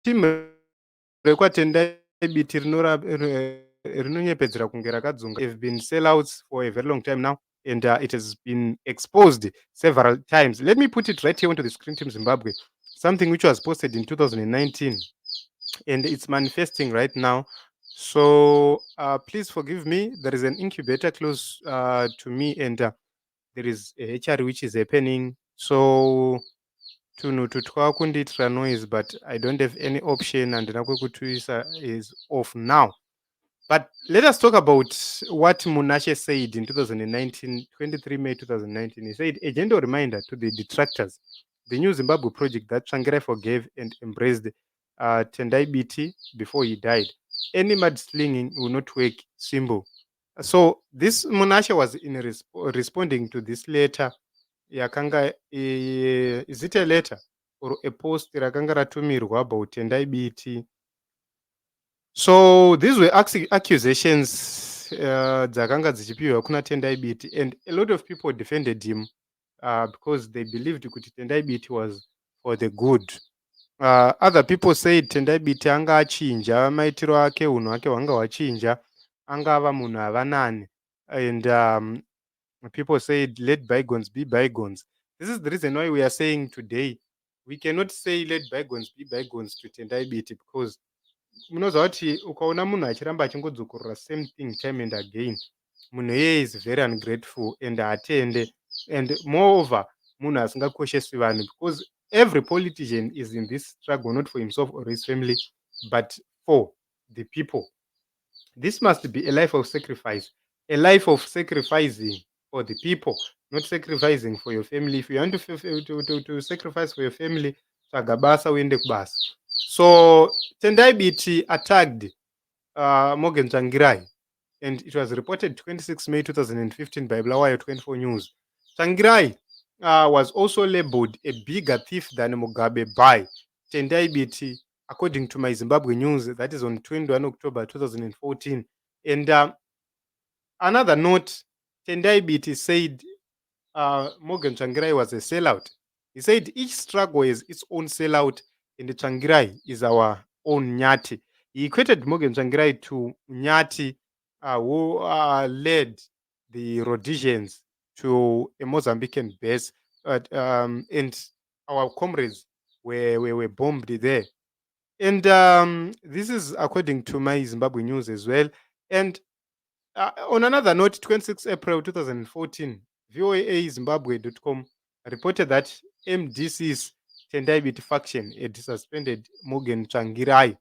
team rekwatendai biti rinonyepedzera kunge rakadzunga have been sellouts for a very long time now, and it has been exposed several times. Let me put it right here onto the screen, Team Zimbabwe, something which was posted in 2019, and it's manifesting right now. So please forgive me. There is an incubator close to me, and there is a HR which is happening. So tunhu tutwa kundiitira noise, but I don't have any option, and nakwekutuisa is off now. But let us talk about what Munashe said in 2019, 23 May 2019. He said, a gentle reminder to the detractors, the New Zimbabwe project that Tsvangirai forgave and embraced Tendai Biti before he died. Any mudslinging will not work, symbol. So this Munashe was in responding to this letter. Yakanga, is it a letter or a post rakanga ratumirwa about Tendai Biti? So these were accusations dzakanga dzichipiwa kuna Tendai Biti, and a lot of people defended him because they believed kuti Tendai Biti was for the good. Other people said Tendai Biti anga achinja maitiro ake, unhu ake hwanga hwachinja, angava munhu ava nani, and people said let bygones be bygones. This is the reason why we are saying today we cannot say let bygones be bygones to Tendai Biti, because munozva kuti ukaona munhu achiramba achingodzokorora same thing time and again, munhu iyeye is very ungrateful and haatende, and moreover munhu asingakoshesi vanhu, because every politician is in this struggle not for himself or his family but for the people. This must be a life of sacrifice, a life of sacrificing for the people, not sacrificing for your family. If you want to sacrifice for your family, tsvaga basa uende kubasa. So Tendai Biti attacked Morgan Tsvangirai, and it was reported 26 May 2015 by Bulawayo 24 News. Tsvangirai was also labeled a bigger thief than Mugabe by Tendai Biti, according to my Zimbabwe News, that is on 21 October 2014. And another note, Tendai Biti said Morgan Tsvangirai was a sellout. He said each struggle is its own sellout, and Tsvangirai is our own Nyati. He equated Morgan Tsvangirai to Nyati, who led the Rhodesians to a Mozambican base, and our comrades were bombed there. And this is according to my Zimbabwe News as well. And on another note, 26 April 2014, voazimbabwe.com reported that MDC's Tendai Biti faction had suspended Morgan Tsvangirai,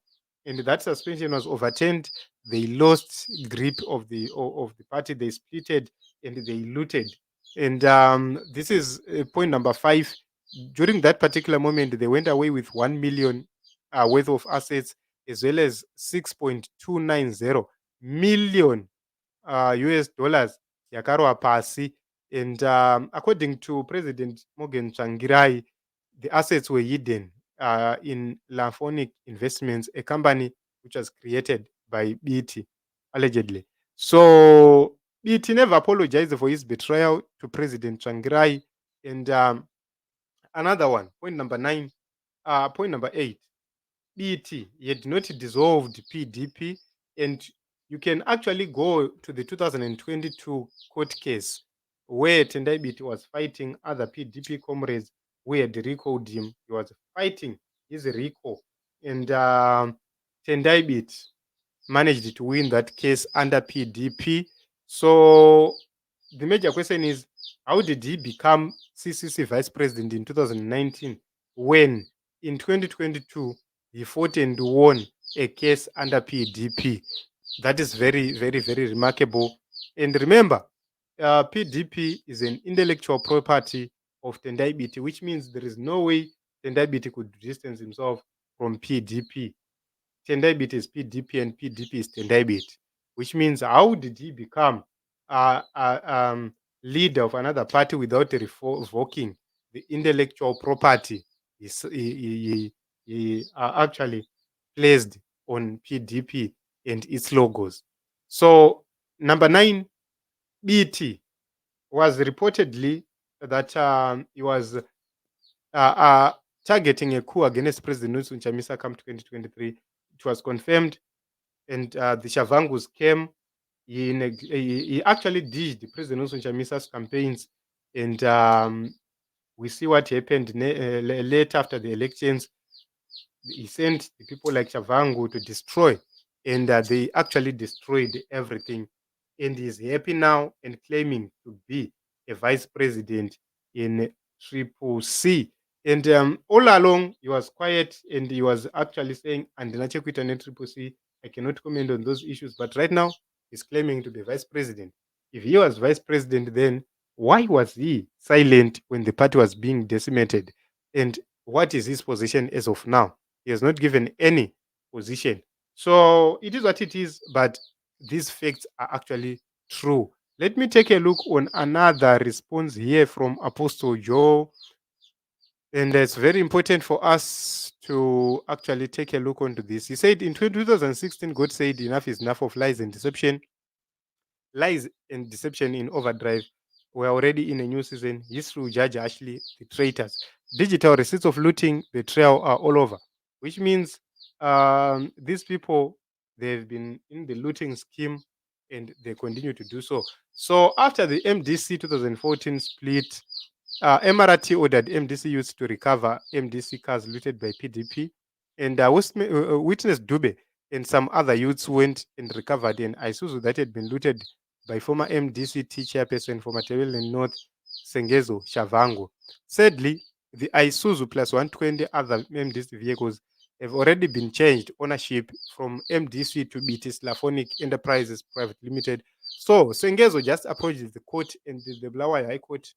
and that suspension was overturned. They lost grip of the party, they splitted, and they looted. And this is point number 5. During that particular moment, they went away with 1 million worth of assets, as well as 6.290 million US dollars yakarwa pasi. And according to President Morgan Tsvangirai, the assets were hidden in Lafonic Investments, a company which was created by Biti, allegedly. So Biti never apologized for his betrayal to President Tsvangirai. And another one, point number 9, point number 8, Biti had not dissolved PDP, and you can actually go to the 2022 court case where Tendai Biti was fighting other PDP comrades who had recalled him. He was fighting his recall, and Tendai Biti managed to win that case under PDP. So the major question is, how did he become CCC vice president in 2019 when in 2022 he fought and won a case under PDP? That is very, very, very remarkable. And remember, PDP is an intellectual property of Tendai Biti, which means there is no way Tendai Biti could distance himself from PDP. Tendai Biti is PDP and PDP is Tendai Biti, which means how did he become leader of another party without revoking the intellectual property he actually placed on PDP and its logos? So number 9, BT was reportedly that he was targeting a coup against President Nelson Chamisa come 2023. It was confirmed, and the Shavangus came. He actually ditched President Nelson Chamisa's campaigns, and we see what happened later after the elections. He sent the people like Shavangu to destroy, and they actually destroyed everything. And he's happy now and claiming to be a vice president in Triple C. And all along, he was quiet and he was actually saying, and Triple C, I cannot comment on those issues. But right now, he's claiming to be vice president. If he was vice president, then why was he silent when the party was being decimated? And what is his position as of now? He has not given any position. So it is what it is, but these facts are actually true. Let me take a look on another response here from Apostle Joe. And it's very important for us to actually take a look onto this. He said in 2016, God said, enough is enough of lies and deception. Lies and deception in overdrive. We're already in a new season. History will judge Ashley, the traitors. Digital receipts of looting, betrayal are all over, which means these people, they've been in the looting scheme and they continue to do so. So after the MDC 2014 split, MRT ordered MDC youths to recover MDC cars looted by PDP, and Witness Dube and some other youths went and recovered an Isuzu that had been looted by former MDCT chairperson for Matabele North, Sengezo Shavango. Sadly, the Isuzu plus 120 other MDC vehicles have already been changed ownership from MDC to BT Slaphonic Enterprises Private Limited. So Sengezo just approached the court, and the Bulawayo High Court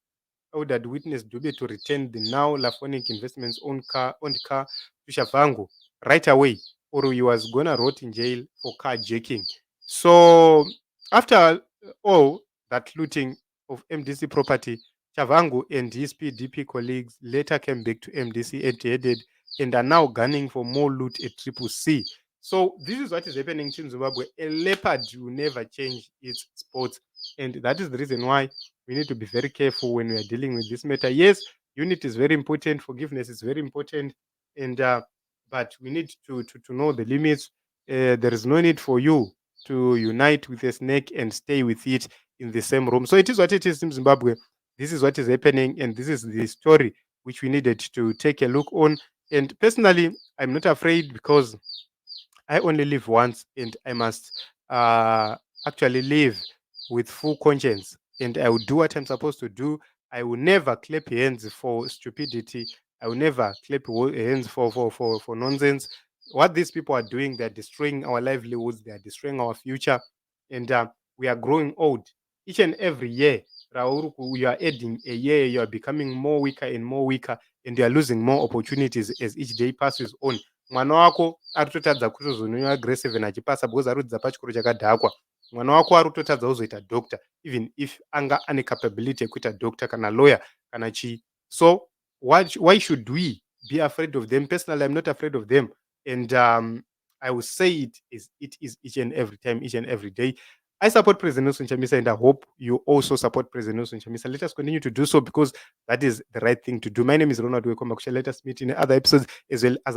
ordered Witness Dube to return the now Laphonic Investments owned car to Shavango right away, or he was gonna rot in jail for carjacking. So after all that looting of MDC property, Shavango and his PDP colleagues later came back to MDC empty-headed and are now gunning for more loot at Triple C. So this is what is happening in Zimbabwe. A leopard will never change its spots, and that is the reason why we need to be very careful when we are dealing with this matter. Yes, unity is very important, forgiveness is very important, and but we need to know the limits. There is no need for you to unite with a snake and stay with it in the same room. So it is what it is in Zimbabwe. This is what is happening, and this is the story which we needed to take a look on. And personally, I'm not afraid because I only live once, and I must actually live with full conscience, and I will do what I'm supposed to do. I will never clap hands for stupidity. I will never clap hands for nonsense. What these people are doing, they're destroying our livelihoods, they are destroying our future, and we are growing old. Each and every year, Raul, you are adding a year, you are becoming more weaker and more weaker, and you are losing more opportunities as each day passes on. Mwana wako ari kutotadza kutozonyanya agree 7 achipasa because ari kudzidza pachikoro chakadhakwa. Mwana wako ari kutotadza kuzoita doctor even if anga ane capability yekuita doctor kana lawyer kana chii. So why should we be afraid of them? Personally, I'm not afraid of them, and I will say it is each and every time, each and every day. I support President Nelson Chamisa, and I hope you also support President Nelson Chamisa. Let us continue to do so because that is the right thing to do. My name is Ronald Wekombakusha. Let us meet in other episodes as well as